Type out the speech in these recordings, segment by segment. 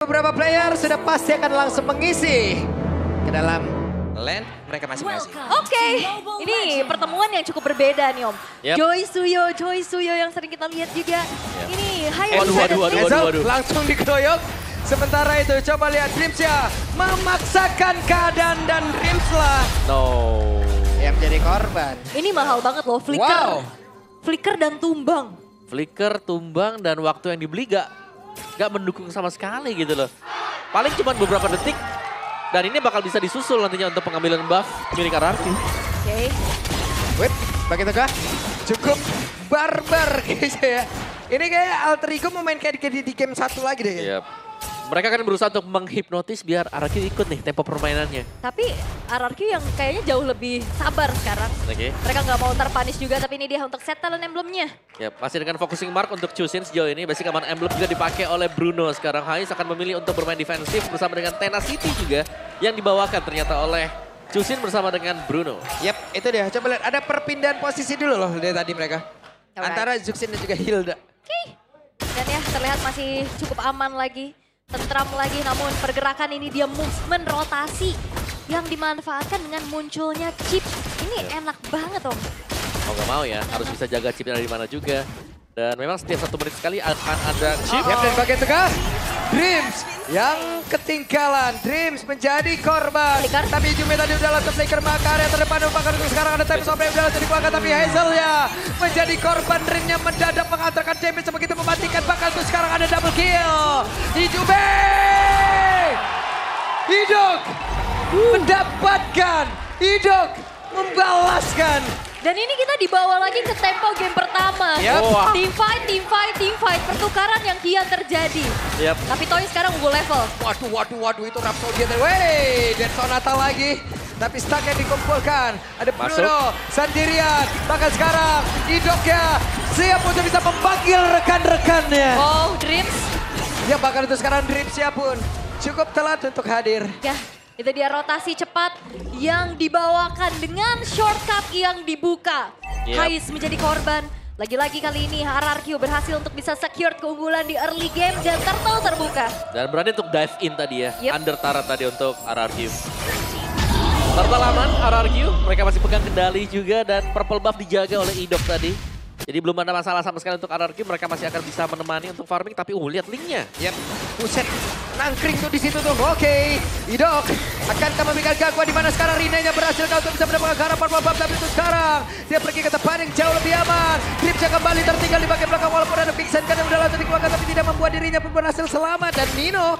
Beberapa player sudah pasti akan langsung mengisi ke dalam lane mereka masing-masing. Oke, ini pertemuan yang cukup berbeda nih Om. Yep. Joy Suyo yang sering kita lihat juga. Ini Waduh. Langsung dikeroyok. Sementara itu coba lihat Dreams ya memaksakan keadaan dan Dreams lah yang menjadi korban. Ini mahal banget loh, flicker. Wow. Flicker dan tumbang. Flicker, tumbang, dan waktu yang dibeli gak mendukung sama sekali gitu loh. Paling cuma beberapa detik. Dan ini bakal bisa disusul nantinya untuk pengambilan buff milik RRQ. Oke. Wait, bagi tengah cukup barbar guys ya. Ini kayak Alter Ego mau main kayak di game satu lagi deh. Yep. Mereka kan berusaha untuk menghipnotis biar RRQ ikut nih tempo permainannya. Tapi RRQ yang kayaknya jauh lebih sabar sekarang. Oke. Mereka nggak mau terpunish juga, tapi ini dia untuk set talent emblemnya. Ya, masih dengan focusing mark untuk Chusin sejauh ini. Basic aman emblem juga dipakai oleh Bruno. Sekarang Hais akan memilih untuk bermain defensif bersama dengan Tenacity juga. Yang dibawakan ternyata oleh Chusin bersama dengan Bruno. Yap, itu dia. Coba lihat ada perpindahan posisi dulu loh dari tadi mereka. Alright. Antara Zuxin dan juga Hilda. Oke. Dan ya terlihat masih cukup aman lagi. Tentram lagi, namun pergerakan ini dia movement rotasi yang dimanfaatkan dengan munculnya chip. Ini enak banget Om. Mau gak mau ya, harus bisa jaga chipnya dari mana juga. Dan memang setiap 1 menit sekali akan ada chip. Yap, dan bagian tengah Dreams yang ketinggalan. Dreams menjadi korban. Flicker. Tapi Jume tadi udah langsung flicker maka area terdepan. Bahkan untuk sekarang ada time stop yang udah langsung dikeluarkan. Tapi Hazel ya menjadi korban. Dreamnya mendadak mengantarkan damage begitu mematikan. Bahkan untuk sekarang ada double kill. Di Jume. Hidok mendapatkan. Hidok membalaskan. Dan ini kita dibawa lagi ke tempo game pertama. Yap. Wah. Team fight. Pertukaran yang kian terjadi. Yap. Tapi Toy sekarang unggul level. Waduh, itu Rhapsody. Wey, dan Sonata lagi. Tapi stack yang dikumpulkan. Ada Bruno sendirian. Bahkan sekarang Idoknya siap untuk bisa memanggil rekan-rekannya. Oh, Dreams. Ya bahkan itu sekarang Dreams ya pun cukup telat untuk hadir. Ya, itu dia rotasi cepat yang dibawakan dengan shortcut yang dibuka. Yep. Hais menjadi korban. Lagi-lagi kali ini RRQ berhasil untuk bisa secure keunggulan di early game dan turtle terbuka. Dan berani untuk dive in tadi ya, Yep. under turret tadi untuk RRQ. Turtle aman, RRQ, mereka masih pegang kendali juga dan purple buff dijaga oleh Idok tadi. Jadi belum ada masalah sama sekali untuk RRQ, mereka masih akan bisa menemani untuk farming, tapi lihat linknya. Yap, buset, nangkring tuh di situ tuh. Oke, Idok akankah memberikan gangguan di mana sekarang Rinenya berhasil untuk bisa mendapatkan harapan babak, tapi itu sekarang dia pergi ke depan yang jauh lebih aman. Dripsnya kembali tertinggal di bagian belakang walaupun ada Pixen kan yang udah langsung dikeluarkan tapi tidak membuat dirinya pun berhasil selamat dan Nino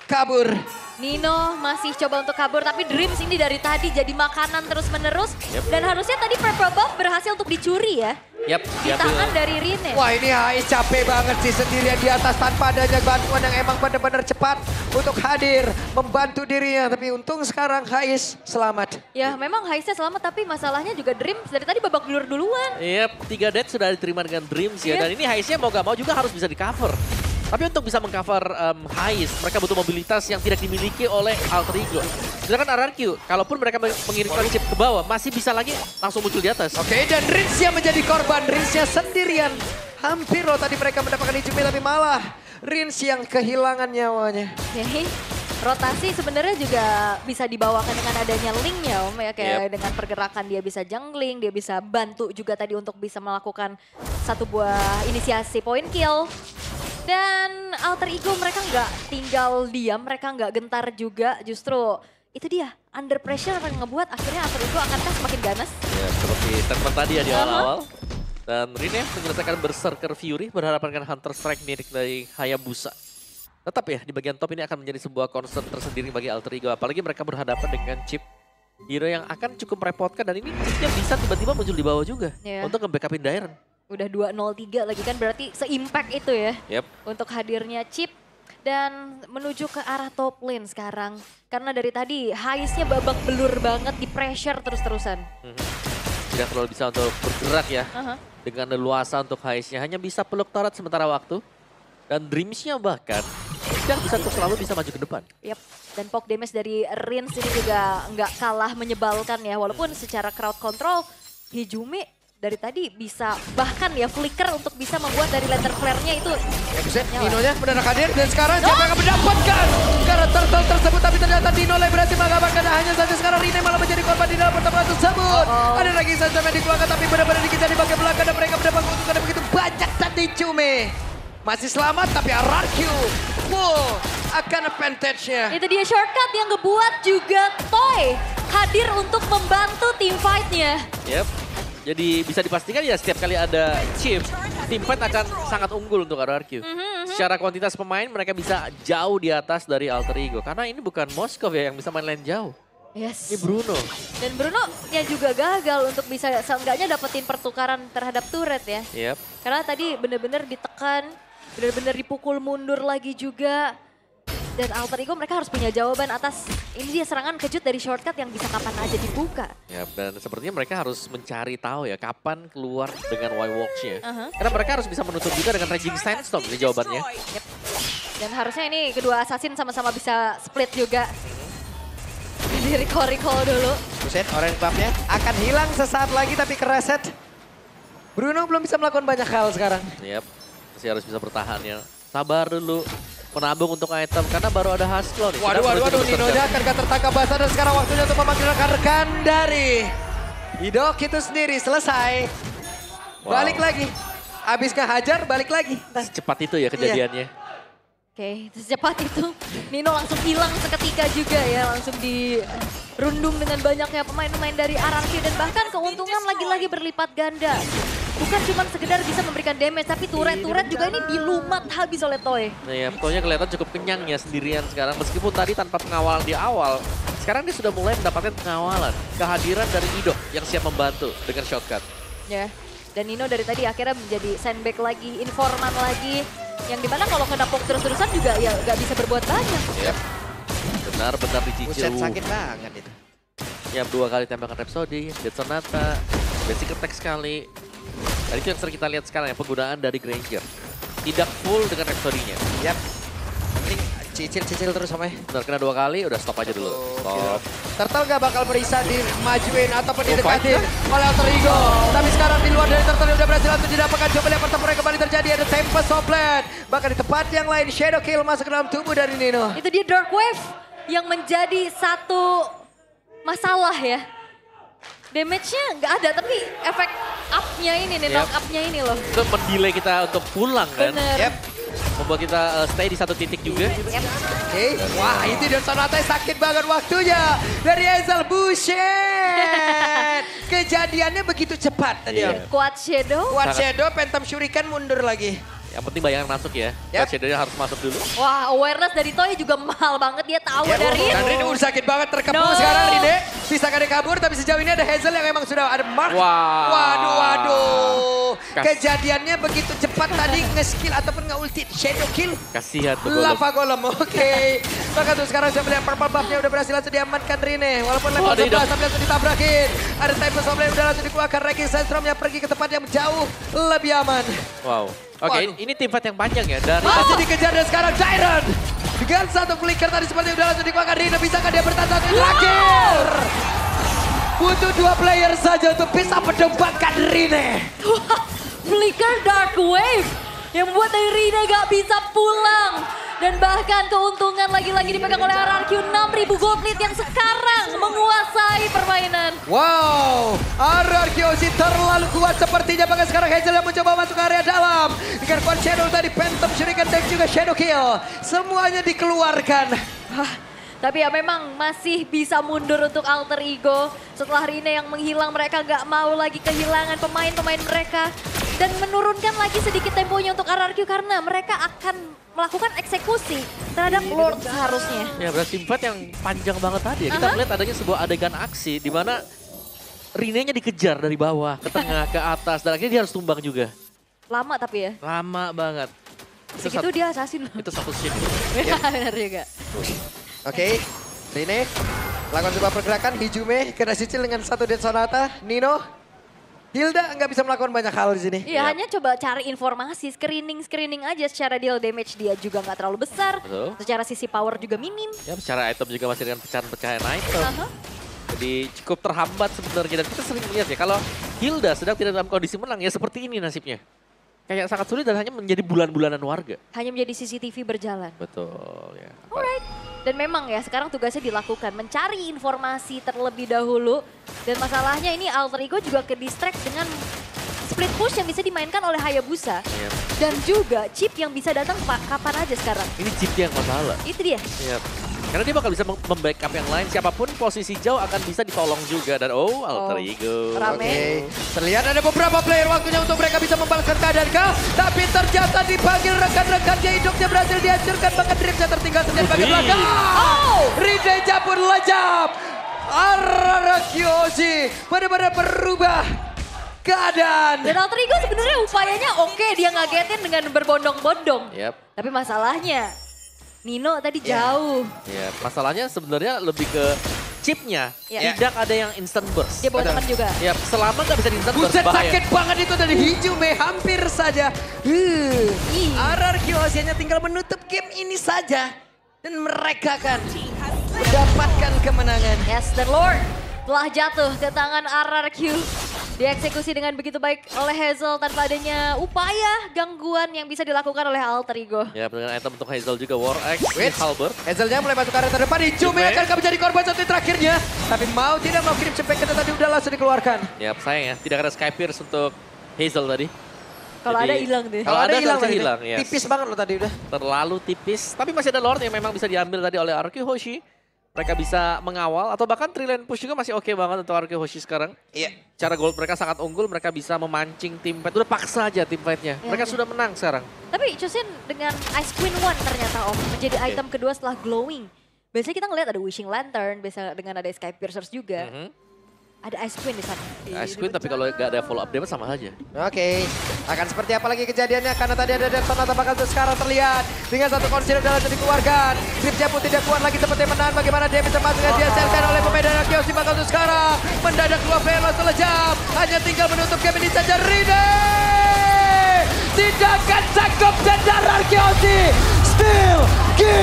kabur. Nino masih coba untuk kabur, tapi Dreams ini dari tadi jadi makanan terus-menerus. Yep. Dan harusnya tadi purple buff berhasil untuk dicuri ya. Yap, Di tangan dari Rine. Wah ini Hais capek banget sih sendirian di atas tanpa adanya bantuan yang emang benar-benar cepat untuk hadir membantu dirinya. Tapi untung sekarang Hais selamat. Ya memang Haisnya selamat, tapi masalahnya juga Dreams dari tadi babak belur duluan. Yap, 3 death sudah diterima dengan Dreams ya. Iya. Dan ini Haisnya mau gak mau juga harus bisa di cover. Tapi untuk bisa mengcover Hais, mereka butuh mobilitas yang tidak dimiliki oleh Alter Ego. Sedangkan RRQ, kalaupun mereka mengirimkan chip ke bawah, masih bisa lagi langsung muncul di atas. Oke, dan Rinsnya menjadi korban. Rinsnya sendirian. Hampir loh tadi mereka mendapatkan Ijume tapi malah Rins yang kehilangan nyawanya. Oke. Rotasi sebenarnya juga bisa dibawakan dengan adanya linknya Om ya. Kayak Yep. dengan pergerakan dia bisa jungling, dia bisa bantu juga tadi untuk bisa melakukan satu buah inisiasi point kill. Dan Alter Ego mereka nggak tinggal diam, mereka nggak gentar juga. Justru itu dia, under pressure akan ngebuat akhirnya Alter Ego akankah semakin ganas. Ya, seperti statement tadi ya di awal-awal. Dan Rine menyelesaikan Berserker Fury berhadapan dengan Hunter Strike milik dari Hayabusa. Tetap ya, di bagian top ini akan menjadi sebuah concern tersendiri bagi Alter Ego. Apalagi mereka berhadapan dengan chip hero yang akan cukup merepotkan. Dan ini chipnya bisa tiba-tiba muncul di bawah juga. Iya. Untuk nge-backupin Dairen. Udah 2-0-3 lagi kan, berarti se-impact itu ya. Yep. Untuk hadirnya chip. Dan menuju ke arah top lane sekarang. Karena dari tadi Haisnya babak belur banget, di pressure terus-terusan. Tidak terlalu bisa untuk bergerak ya. Aha. Dengan leluasa untuk Haisnya. Hanya bisa peluk turret sementara waktu. Dan Dreamsnya bahkan tidak bisa untuk selalu bisa maju ke depan. Yap. Dan poke damage dari Rins ini juga nggak kalah menyebalkan ya. Walaupun secara crowd control Hijume dari tadi bisa bahkan ya flicker untuk bisa membuat dari lantern flare-nya itu Ya buset, nyala. Ninonya mendadak hadir dan sekarang siapa yang akan mendapatkan ternyata Dino berhasil mengamankan. Hanya saja sekarang Rine malah menjadi korban di dalam pertemuan tersebut. Ada lagi saja yang dikeluarkan tapi benar-benar dikejar di bagian belakang dan mereka mendapat keuntungan begitu banyak tadi Cume. Masih selamat tapi RRQ full akan advantage-nya. Itu dia shortcut yang ngebuat juga Toy hadir untuk membantu team fight-nya. Yep. Jadi bisa dipastikan ya setiap kali ada chip, team fight akan sangat unggul untuk RRQ. Secara kuantitas pemain mereka bisa jauh di atas dari Alter Ego. Karena ini bukan Moskov ya yang bisa main lane jauh. Yes. Ini Bruno. Dan Bruno yang juga gagal untuk bisa seenggaknya dapetin pertukaran terhadap turret ya. Yep. Karena tadi benar-benar ditekan, benar-benar dipukul mundur lagi juga. Dan Alter Ego mereka harus punya jawaban atas ini dia serangan kejut dari shortcut yang bisa kapan aja dibuka. Ya, dan sepertinya mereka harus mencari tahu ya kapan keluar dengan Y-Walks-nya. Karena mereka harus bisa menutup juga dengan Raging Sandstorm ini jawabannya. Yep. Dan harusnya ini kedua assassin sama-sama bisa split juga. Di recall dulu. Buset, orange buff-nya akan hilang sesaat lagi tapi kereset. Bruno belum bisa melakukan banyak hal sekarang. Yap, masih harus bisa bertahan ya. Sabar dulu. Menabung untuk item karena baru ada Haskell nih. Waduh, Ninonya akan tertangkap basah dan sekarang waktunya untuk memanggil rekan-rekan dari Idok itu sendiri selesai. Wow. Balik lagi. Abis ngehajar balik lagi. Cepat itu ya kejadiannya. Oke, secepat itu Nino langsung hilang seketika juga ya. Langsung dirundung dengan banyaknya pemain-pemain dari RRQ. Dan bahkan keuntungan lagi-lagi berlipat ganda. Bukan cuma sekedar bisa memberikan damage, tapi turret-turret juga ini dilumat habis oleh Toy. Nah ya, Toy-nya kelihatan cukup kenyang ya sendirian sekarang. Meskipun tadi tanpa pengawalan di awal, sekarang dia sudah mulai mendapatkan pengawalan. Kehadiran dari Idok yang siap membantu dengan shortcut. Ya, dan Nino dari tadi akhirnya menjadi sandbag lagi, informan lagi. Yang dimana kalau kena poke terus-terusan juga ya gak bisa berbuat banyak. Yep. Benar-benar dicicil. Buset, sakit banget itu. Ya, 2 kali tembakan Rhapsody, Dead Sonata, basic attack sekali. Dan itu yang sering kita lihat sekarang ya, penggunaan dari Granger. Tidak full dengan Rhapsody-nya. Yap. Ini cicil terus sama ya. Benar, kena 2 kali, udah stop aja dulu. Stop. Turtle gak bakal bisa dimajuin ataupun didekatin oleh Alter Ego. Tapi sekarang di luar dari Turtle udah berhasil untuk didapatkan. Coba lihat pertempuran kembali terjadi. Ada Tempest Soplet. Bahkan di tempat yang lain Shadow Kill masuk ke dalam tubuh dari Nino. Itu dia Dark Wave yang menjadi satu masalah ya. Damage-nya nggak ada, tapi efek up-nya ini nih, knock up-nya ini loh. Itu mendelay kita untuk pulang kan. Bener. Yep. Membuat kita stay di satu titik juga. Yep. Oke. Wah, itu Dead Sonata sakit banget waktunya. Dari Hazel Buset. Kejadiannya begitu cepat tadi. Iya. Quad Shadow. Quad Shadow, Phantom Shuriken mundur lagi. Yang penting bayangan masuk ya. Yep. Shadow-nya harus masuk dulu. Wah, awareness dari Toy juga mahal banget. Dia tahu Ya, dari dan Rine udah sakit banget terkepung No. sekarang Rine. Bisa kada kabur tapi sejauh ini ada Hazel yang memang sudah ada mark. Wow. Waduh. Kejadiannya begitu cepat tadi nge-skill ataupun nge-ulti Shadow Kill. Kasihan tuh Golem. Lava Golem, oke. Maka tuh sekarang saya melihat purple buff-nya udah berhasil langsung diamankan Rine. Walaupun level 11 tapi langsung ditabrakin. Ada Tempest Soplet udah langsung dikeluarkan. Raging Sandstorm yang pergi ke tempat yang jauh lebih aman. Wow. Oke, Waduh. ini tim fight yang panjang ya. Dari Masih dikejar dan sekarang Tyron. Dengan satu flicker tadi seperti udah langsung dikeluarkan Rine. Bisakah dia bertahan satu terakhir? Butuh 2 player saja untuk bisa mendapatkan Rine. Flicker Dark Wave yang membuat dari Rine gak bisa pulang. Dan bahkan keuntungan lagi-lagi dipegang oleh RRQ 6.000 gold lead yang sekarang menguasai permainan. Wow, RRQ sih terlalu kuat sepertinya. Bahkan sekarang Hazel yang mencoba masuk ke area dalam. Dengan Quad Shadow tadi, Phantom Shuriken dan juga Shadow Kill. Semuanya dikeluarkan. Tapi ya memang masih bisa mundur untuk Alter Ego. Setelah Rine yang menghilang, mereka gak mau lagi kehilangan pemain-pemain mereka. Dan menurunkan lagi sedikit temponya untuk RRQ karena mereka akan melakukan eksekusi terhadap Lord seharusnya. Ya, berarti tim fight yang panjang banget tadi ya. Kita melihat adanya sebuah adegan aksi di mana Rine-nya dikejar dari bawah, ke tengah, ke atas. Dan akhirnya dia harus tumbang juga. Lama tapi ya. Lama banget. Segitu dia assassin loh. Itu satu shift. Ya, benar juga. Oke, Rine lakukan sebuah pergerakan. Hijume kena cicil dengan satu Dead Sonata. Nino, Hilda nggak bisa melakukan banyak hal di sini. Iya, hanya coba cari informasi, screening aja secara deal damage dia juga nggak terlalu besar. Betul. Secara sisi power juga minim. Ya, secara item juga masih dengan pecahan-pecahan item. Jadi cukup terhambat sebenarnya. Dan kita sering lihat ya, kalau Hilda sedang tidak dalam kondisi menang ya seperti ini nasibnya. Kayak sangat sulit dan hanya menjadi bulan-bulanan warga. Hanya menjadi CCTV berjalan. Betul ya. Alright. Dan memang ya sekarang tugasnya dilakukan, mencari informasi terlebih dahulu. Dan masalahnya ini Alter Ego juga ke distract dengan split push yang bisa dimainkan oleh Hayabusa. Iya. Dan juga chip yang bisa datang kapan aja sekarang. Ini chip yang masalah. Itu dia. Iya. Karena dia bakal bisa membackup yang lain. Siapapun posisi jauh akan bisa ditolong juga. Dan Alter Ego. Rame. Oke, terlihat ada beberapa player waktunya untuk mereka bisa membalaskan keadaan kah. Tapi ternyata dipanggil rekan-rekannya, hidupnya berhasil dihancurkan. Bahkan Dripsnya tertinggal sendiri bagian belakang. Rideja pun lejap. Ararakyoshi benar-benar berubah keadaan. Dan Alter Ego sebenarnya upayanya oke, dia ngagetin dengan berbondong-bondong. Yap. Tapi masalahnya Nino tadi jauh. Ya, masalahnya sebenarnya lebih ke chipnya. Ya. Tidak ada yang instant burst. Dia bawa teman juga. Ya, selama nggak bisa di instant burst, Buset, bahaya. sakit banget itu dari Hijume, hampir saja. Ararakyoshi hanya tinggal menutup game ini saja. Dan mereka akan mendapatkan kemenangan. Yes, dan Lord telah jatuh ke tangan RRQ. Dieksekusi dengan begitu baik oleh Hazel tanpa adanya upaya gangguan yang bisa dilakukan oleh Alter Ego. Ya, dengan item untuk Hazel juga, War Axe, Wait. Halberd. Hazelnya mulai masuk ke area terdepan, Hijume akan menjadi korban satu terakhirnya. Tapi mau tidak mau kirim cepet ke tadi udah langsung dikeluarkan. Ya, sayang ya, tidak ada Sky Pierce untuk Hazel tadi. Kalau Jadi, ada hilang deh. Kalau ada hilang harusnya tadi. hilang, yes. Tipis banget loh tadi udah. Terlalu tipis, tapi masih ada Lord yang memang bisa diambil tadi oleh Arkyhoshi. Mereka bisa mengawal, atau bahkan 3-lane push juga masih oke banget untuk Arkyhoshi sekarang. Iya. Cara gold mereka sangat unggul, mereka bisa memancing tim fight. Udah paksa aja tim fightnya. Ya, Mereka ya. sudah menang sekarang. Tapi Chusin dengan Ice Queen One ternyata Om menjadi item kedua setelah glowing. Biasanya kita ngeliat ada Wishing Lantern, biasa dengan ada Sky Piercers juga. Ada Ice Queen di sana. Ice Queen tapi kalau nggak ada follow up damage sama aja. Oke, akan seperti apa lagi kejadiannya karena tadi ada Deton atau bakal sekarang terlihat dengan satu concealer dalam dikeluarkan. Gripnya pun tidak kuat lagi seperti menahan bagaimana dia bisa masuk dan dihasilkan oleh pemain dari Arkyhoshi bakal sekarang. Mendadak dua player langsung lejap, hanya tinggal menutup game ini saja. Rine tidak akan sanggup dan Arkyhoshi still give